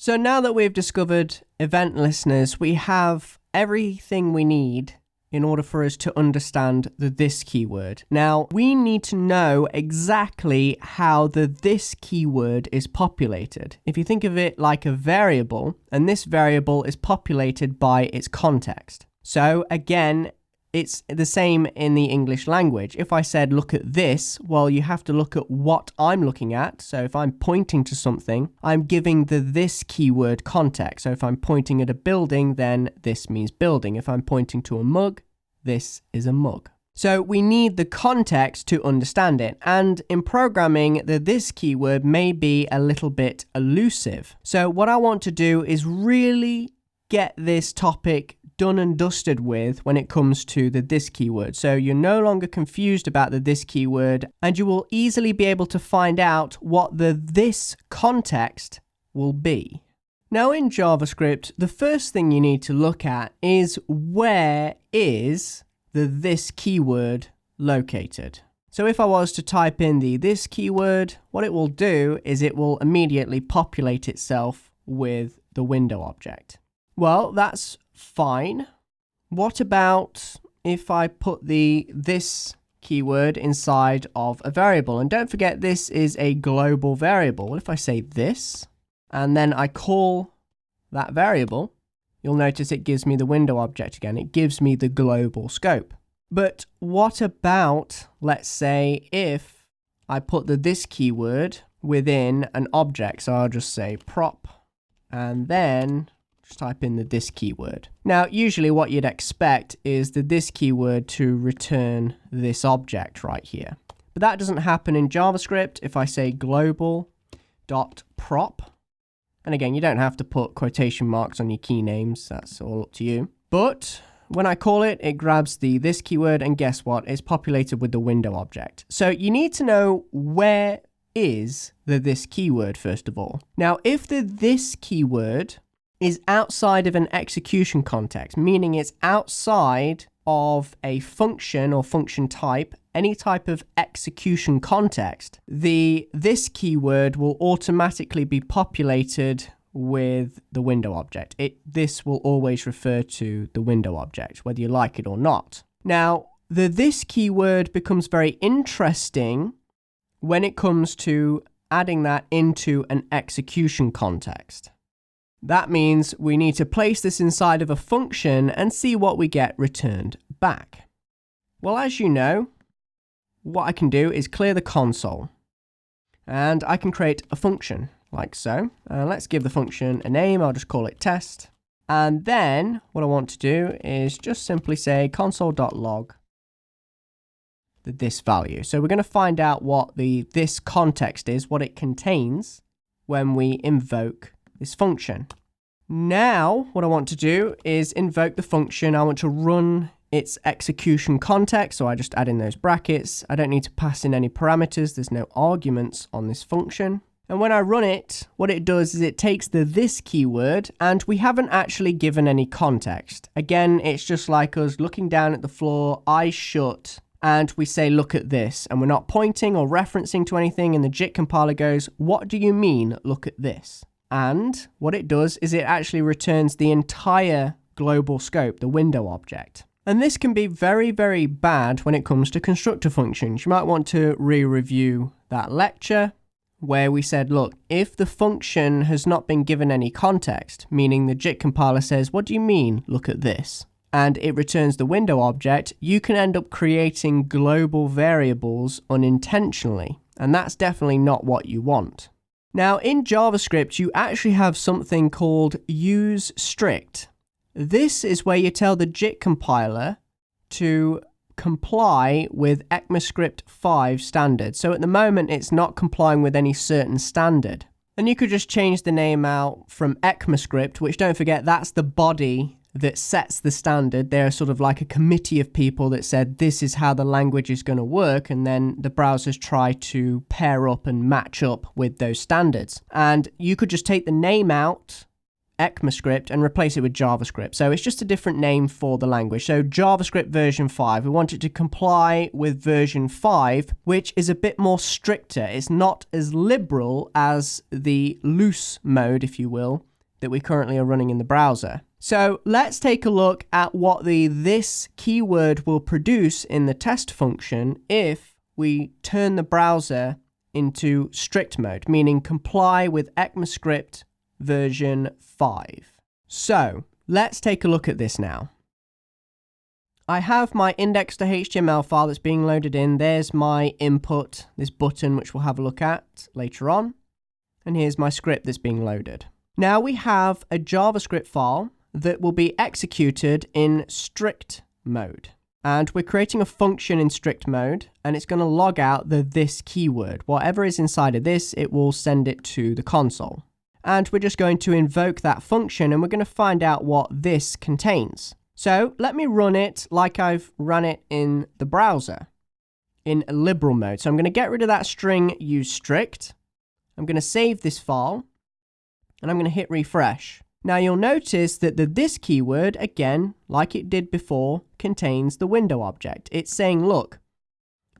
So now that we've discovered event listeners, we have everything we need in order for us to understand the this keyword. Now, we need to know exactly how the this keyword is populated. If you think of it like a variable, and this variable is populated by its context. So again, it's the same in the English language. If I said, look at this, well, you have to look at what I'm looking at. So if I'm pointing to something, I'm giving the this keyword context. So if I'm pointing at a building, then this means building. If I'm pointing to a mug, this is a mug. So we need the context to understand it. And in programming, the this keyword may be a little bit elusive. So what I want to do is really get this topic done and dusted with when it comes to the this keyword. So you're no longer confused about the this keyword, and you will easily be able to find out what the this context will be. Now in JavaScript, the first thing you need to look at is where is the this keyword located. So if I was to type in the this keyword, what it will do is it will immediately populate itself with the window object. Well, that's fine. What about if I put the this keyword inside of a variable? And don't forget, this is a global variable. What if I say this, and then I call that variable? You'll notice it gives me the window object again. It gives me the global scope. But what about, let's say, if I put the this keyword within an object? So I'll just say prop, and then just type in the this keyword. Now, usually what you'd expect is the this keyword to return this object right here. But that doesn't happen in JavaScript. If I say global.prop, and again, you don't have to put quotation marks on your key names. That's all up to you. But when I call it, it grabs the this keyword, and guess what? It's populated with the window object. So you need to know where is the this keyword first of all. Now, if the this keyword is outside of an execution context, meaning it's outside of a function or function type, any type of execution context, the this keyword will automatically be populated with the window object. This will always refer to the window object, whether you like it or not. Now, the this keyword becomes very interesting when it comes to adding that into an execution context. That means we need to place this inside of a function and see what we get returned back. Well, as you know, what I can do is clear the console, and I can create a function like so. Let's give the function a name. I'll just call it test. And then what I want to do is just simply say console.log this value. So we're going to find out what this context is, what it contains when we invoke this function. Now, what I want to do is invoke the function. I want to run its execution context, so I just add in those brackets. I don't need to pass in any parameters. There's no arguments on this function. And when I run it, what it does is it takes the this keyword, and we haven't actually given any context. Again, it's just like us looking down at the floor, eyes shut, and we say, look at this. And we're not pointing or referencing to anything, and the JIT compiler goes, what do you mean, look at this? And what it does is it actually returns the entire global scope, the window object. And this can be very, very bad when it comes to constructor functions. You might want to re-review that lecture where we said, look, if the function has not been given any context, meaning the JIT compiler says, what do you mean, look at this? And it returns the window object, you can end up creating global variables unintentionally. And that's definitely not what you want. Now, in JavaScript, you actually have something called useStrict. This is where you tell the JIT compiler to comply with ECMAScript 5 standards. So at the moment, it's not complying with any certain standard. And you could just change the name out from ECMAScript, which, don't forget, that's the body that sets the standard. They're sort of like a committee of people that said this is how the language is going to work, and then the browsers try to pair up and match up with those standards. And you could just take the name out, ECMAScript, and replace it with JavaScript. So it's just a different name for the language. So JavaScript version 5, we want it to comply with version 5, which is a bit more stricter. It's not as liberal as the loose mode, if you will, that we currently are running in the browser. So let's take a look at what the this keyword will produce in the test function if we turn the browser into strict mode, meaning comply with ECMAScript version 5. So let's take a look at this now. I have my index.html file that's being loaded in. There's my input, this button, which we'll have a look at later on. And here's my script that's being loaded. Now we have a JavaScript file that will be executed in strict mode. And we're creating a function in strict mode, and it's going to log out the this keyword. Whatever is inside of this, it will send it to the console. And we're just going to invoke that function, and we're going to find out what this contains. So let me run it like I've run it in the browser in liberal mode. So I'm going to get rid of that string use strict. I'm going to save this file, and I'm going to hit refresh. Now you'll notice that the this keyword, again, like it did before, contains the window object. It's saying, look,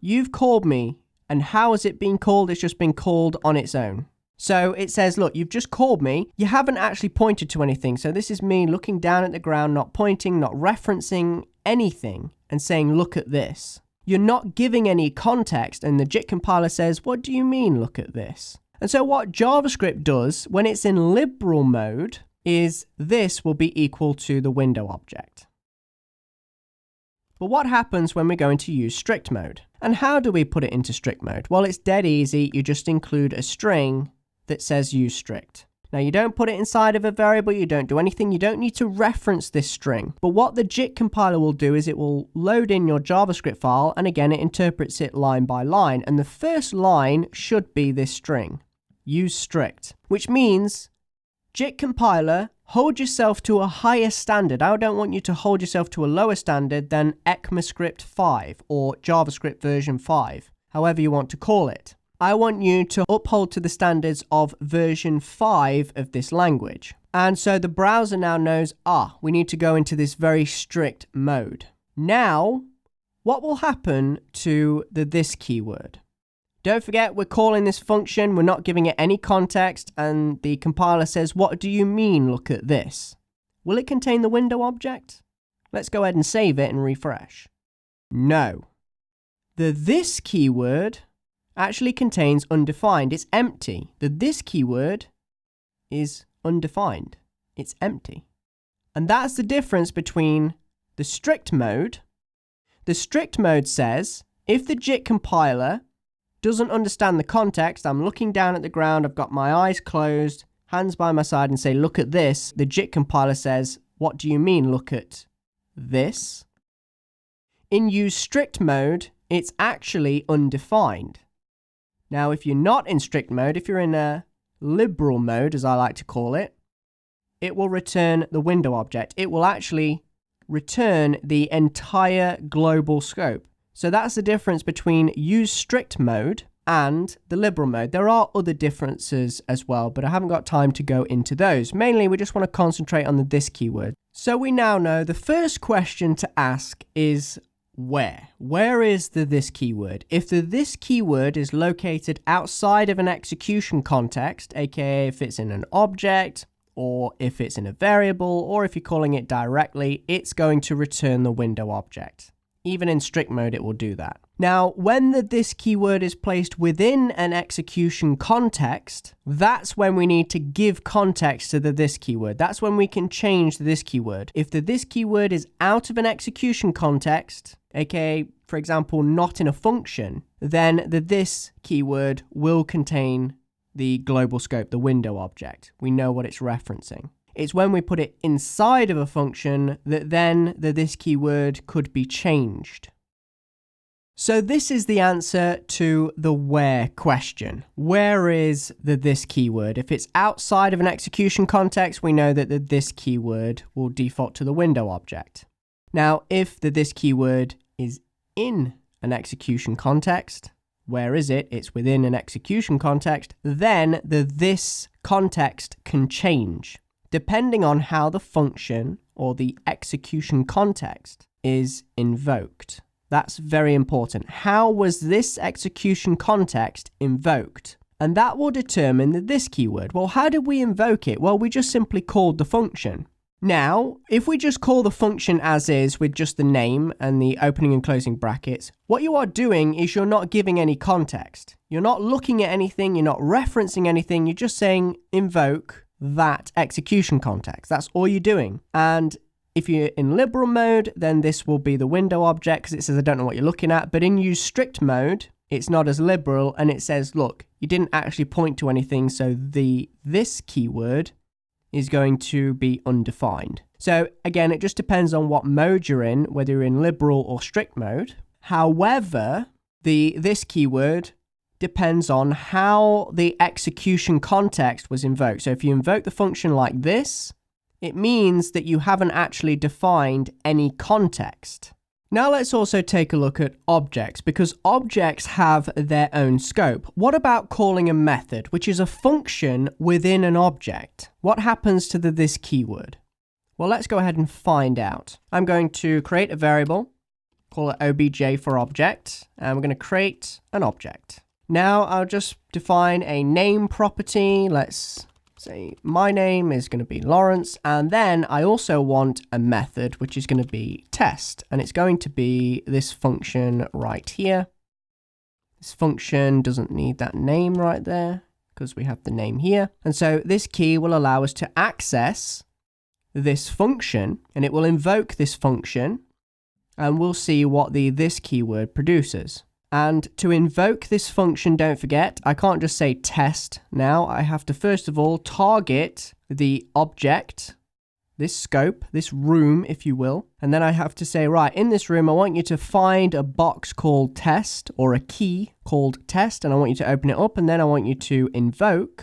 you've called me, and how has it been called? It's just been called on its own. So it says, look, you've just called me. You haven't actually pointed to anything. So this is me looking down at the ground, not pointing, not referencing anything, and saying, look at this. You're not giving any context, and the JIT compiler says, what do you mean, look at this? And so what JavaScript does when it's in liberal mode is this will be equal to the window object. But what happens when we're going to use strict mode? And how do we put it into strict mode? Well, it's dead easy. You just include a string that says use strict. Now, you don't put it inside of a variable. You don't do anything. You don't need to reference this string. But what the JIT compiler will do is it will load in your JavaScript file. And again, it interprets it line by line. And the first line should be this string, use strict, which means JIT compiler, hold yourself to a higher standard. I don't want you to hold yourself to a lower standard than ECMAScript 5 or JavaScript version 5, however you want to call it. I want you to uphold to the standards of version 5 of this language. And so the browser now knows, we need to go into this very strict mode. Now, what will happen to the this keyword? Don't forget, we're calling this function, we're not giving it any context, and the compiler says, what do you mean, look at this? Will it contain the window object? Let's go ahead and save it and refresh. No. The this keyword actually contains undefined. It's empty. The this keyword is undefined. It's empty. And that's the difference between the strict mode. The strict mode says, if the JIT compiler doesn't understand the context, I'm looking down at the ground, I've got my eyes closed, hands by my side, and say, look at this. The JIT compiler says, what do you mean, look at this? In use strict mode, it's actually undefined. Now, if you're not in strict mode, if you're in a liberal mode, as I like to call it, it will return the window object. It will actually return the entire global scope. So that's the difference between use strict mode and the liberal mode. There are other differences as well, but I haven't got time to go into those. Mainly, we just want to concentrate on the this keyword. So we now know the first question to ask is where? Where is the this keyword? If the this keyword is located outside of an execution context, aka if it's in an object, or if it's in a variable, or if you're calling it directly, it's going to return the window object. Even in strict mode, it will do that. Now, when the this keyword is placed within an execution context, that's when we need to give context to the this keyword. That's when we can change the this keyword. If the this keyword is out of an execution context, aka, for example, not in a function, then the this keyword will contain the global scope, the window object. We know what it's referencing. It's when we put it inside of a function that then the this keyword could be changed. So this is the answer to the where question. Where is the this keyword? If it's outside of an execution context, we know that the this keyword will default to the window object. Now, if the this keyword is in an execution context, where is it? It's within an execution context, then the this context can change, depending on how the function or the execution context is invoked. That's very important. How was this execution context invoked? and that will determine the this keyword. Well, how did we invoke it? Well, we just simply called the function. Now, if we just call the function as is with just the name and the opening and closing brackets, what you are doing is you're not giving any context. You're not looking at anything, you're not referencing anything, you're just saying invoke that execution context. That's all you're doing. And if you're in liberal mode, then this will be the window object because it says I don't know what you're looking at. But in use strict mode, it's not as liberal and it says, look, you didn't actually point to anything, so this keyword is going to be undefined. So again, it just depends on what mode you're in, whether you're in liberal or strict mode. However, this keyword depends on how the execution context was invoked. So if you invoke the function like this, it means that you haven't actually defined any context. Now let's also take a look at objects, because objects have their own scope. What about calling a method, which is a function within an object? What happens to this keyword? Well, let's go ahead and find out. I'm going to create a variable, call it obj for object, and we're going to create an object. Now I'll just define a name property. Let's say my name is going to be Lawrence, and then I also want a method which is going to be test, and it's going to be this function right here. This function doesn't need that name right there because we have the name here, and so this key will allow us to access this function, and it will invoke this function, and we'll see what this keyword produces. And to invoke this function, don't forget, I can't just say test now. I have to first of all target the object, this scope, this room, if you will. And then I have to say, right, in this room, I want you to find a box called test or a key called test. And I want you to open it up. And then I want you to invoke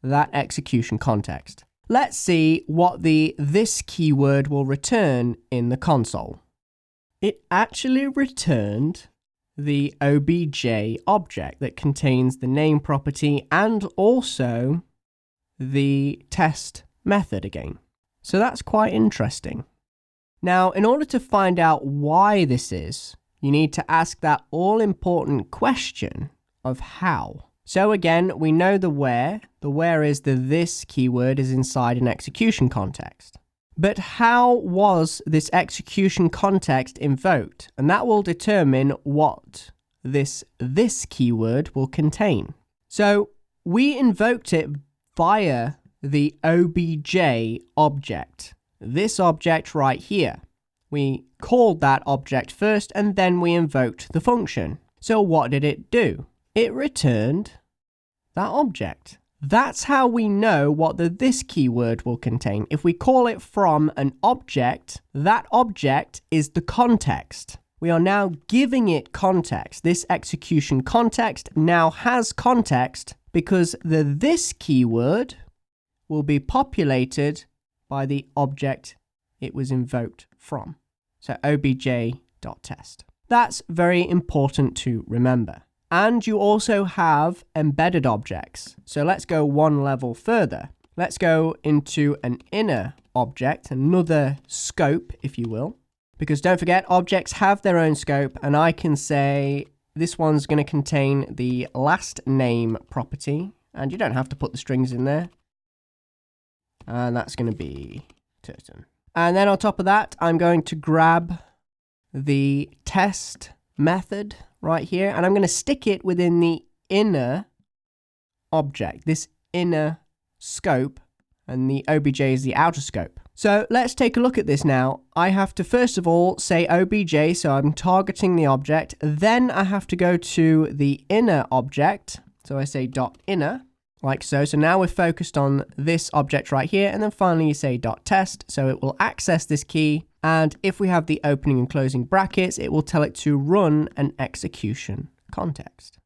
that execution context. Let's see what this keyword will return in the console. It actually returned the obj object that contains the name property and also the test method again. So that's quite interesting. Now, in order to find out why this is, you need to ask that all-important question of how. So again, we know the where. The where is this keyword is inside an execution context. But how was this execution context invoked? And that will determine what this keyword will contain. So we invoked it via the obj object, this object right here. We called that object first and then we invoked the function. So what did it do? It returned that object. That's how we know what this keyword will contain. If we call it from an object, that object is the context. We are now giving it context. This execution context now has context because this keyword will be populated by the object it was invoked from. So obj.test. That's very important to remember. And you also have embedded objects. So let's go one level further. Let's go into an inner object, another scope, if you will. Because don't forget, objects have their own scope, and I can say this one's going to contain the last name property, and you don't have to put the strings in there. And that's going to be Turton. And then on top of that, I'm going to grab the test method right here, and I'm going to stick it within the inner object, this inner scope, and the obj is the outer scope. So let's take a look at this now. I have to first of all say obj, so I'm targeting the object. Then I have to go to the inner object, so I say .inner, like so. So now we're focused on this object right here, and then finally you say .test, so it will access this key. And if we have the opening and closing brackets, it will tell it to run an execution context.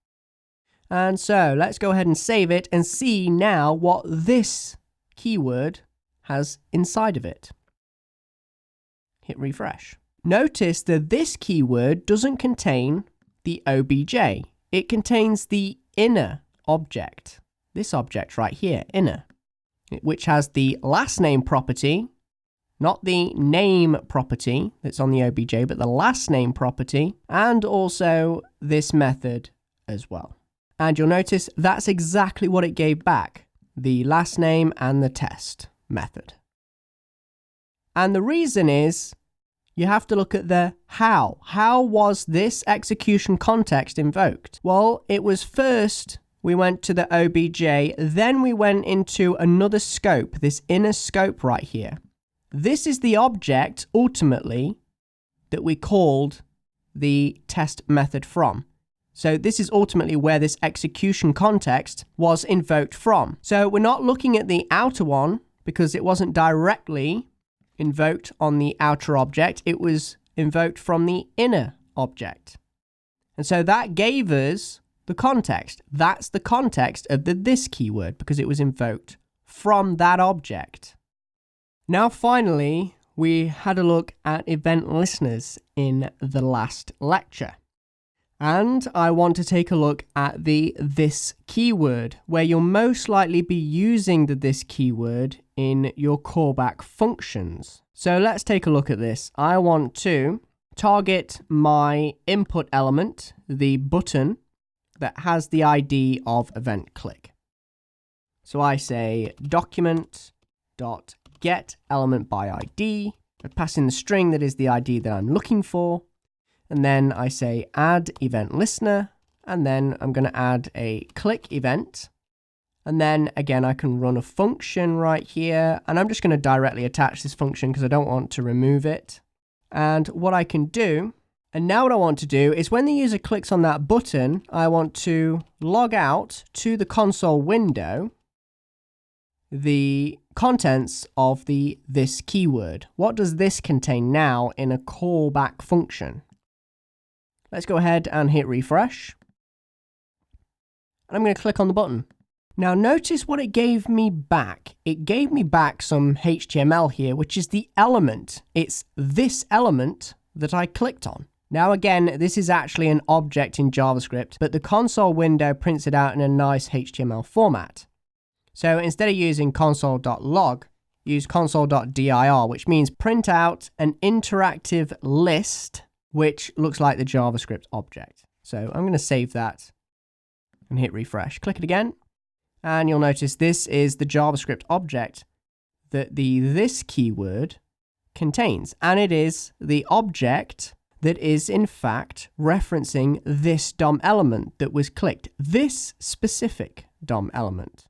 And so let's go ahead and save it and see now what this keyword has inside of it. Hit refresh. Notice that this keyword doesn't contain the obj. It contains the inner object. This object right here, inner, which has the last name property, not the name property that's on the obj, but the last name property, and also this method as well. And you'll notice that's exactly what it gave back, the last name and the test method. And the reason is you have to look at the how. How was this execution context invoked? Well, it was first we went to the OBJ, then we went into another scope, this inner scope right here. This is the object, ultimately, that we called the test method from. So this is ultimately where this execution context was invoked from. So we're not looking at the outer one because it wasn't directly invoked on the outer object. It was invoked from the inner object. And so that gave us the context. That's the context of the this keyword because it was invoked from that object. Now, finally, we had a look at event listeners in the last lecture. And I want to take a look at the this keyword, where you'll most likely be using the this keyword in your callback functions. So let's take a look at this. I want to target my input element, the button that has the ID of event click. So I say document.get element by ID. I pass in the string that is the ID that I'm looking for. And then I say add event listener. And then I'm going to add a click event. And then again, I can run a function right here. And I'm just going to directly attach this function because I don't want to remove it. And what I can do, and now what I want to do is when the user clicks on that button, I want to log out to the console window the contents of the this keyword. What does this contain now in a callback function? Let's go ahead and hit refresh. And I'm going to click on the button. Now notice what it gave me back. It gave me back some HTML here, which is the element. It's this element that I clicked on. Now again, this is actually an object in JavaScript, but the console window prints it out in a nice HTML format. So instead of using console.log, use console.dir, which means print out an interactive list, which looks like the JavaScript object. So I'm going to save that and hit refresh. Click it again, and you'll notice this is the JavaScript object that the this keyword contains, and it is the object that is in fact referencing this DOM element that was clicked, this specific DOM element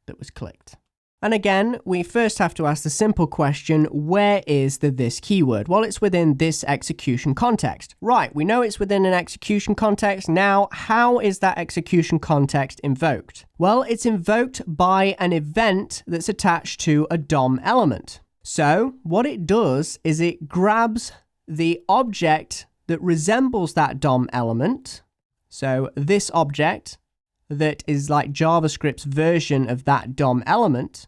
that was clicked. And again, we first have to ask the simple question, where is the this keyword? Well, it's within this execution context. Right, we know it's within an execution context. Now, how is that execution context invoked? Well, it's invoked by an event that's attached to a DOM element. So what it does is it grabs the object that resembles that DOM element. So this object that is like JavaScript's version of that DOM element.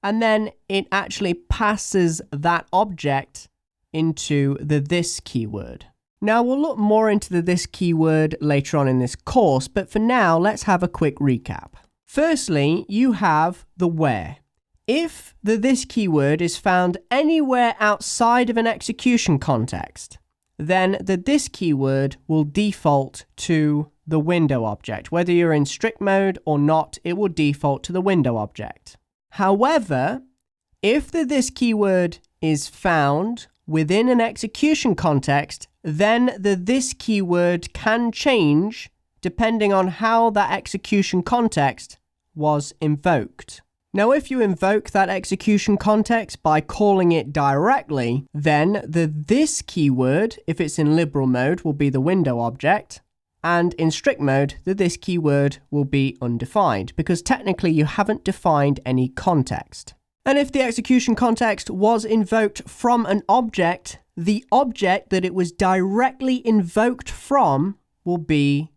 And then it actually passes that object into the this keyword. Now we'll look more into the this keyword later on in this course, but for now, let's have a quick recap. Firstly, you have the where. If the this keyword is found anywhere outside of an execution context, then the this keyword will default to the window object. Whether you're in strict mode or not, it will default to the window object. However, if the this keyword is found within an execution context, then the this keyword can change depending on how that execution context was invoked. Now, if you invoke that execution context by calling it directly, then the this keyword, if it's in liberal mode, will be the window object. And in strict mode, the this keyword will be undefined because technically you haven't defined any context. And if the execution context was invoked from an object, the object that it was directly invoked from will be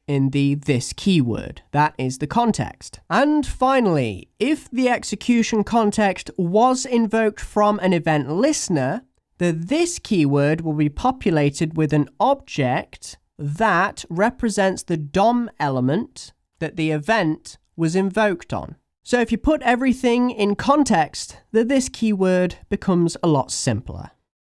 in the this keyword. That is the context. And finally, if the execution context was invoked from an event listener, the this keyword will be populated with an object that represents the DOM element that the event was invoked on. So if you put everything in context, the this keyword becomes a lot simpler.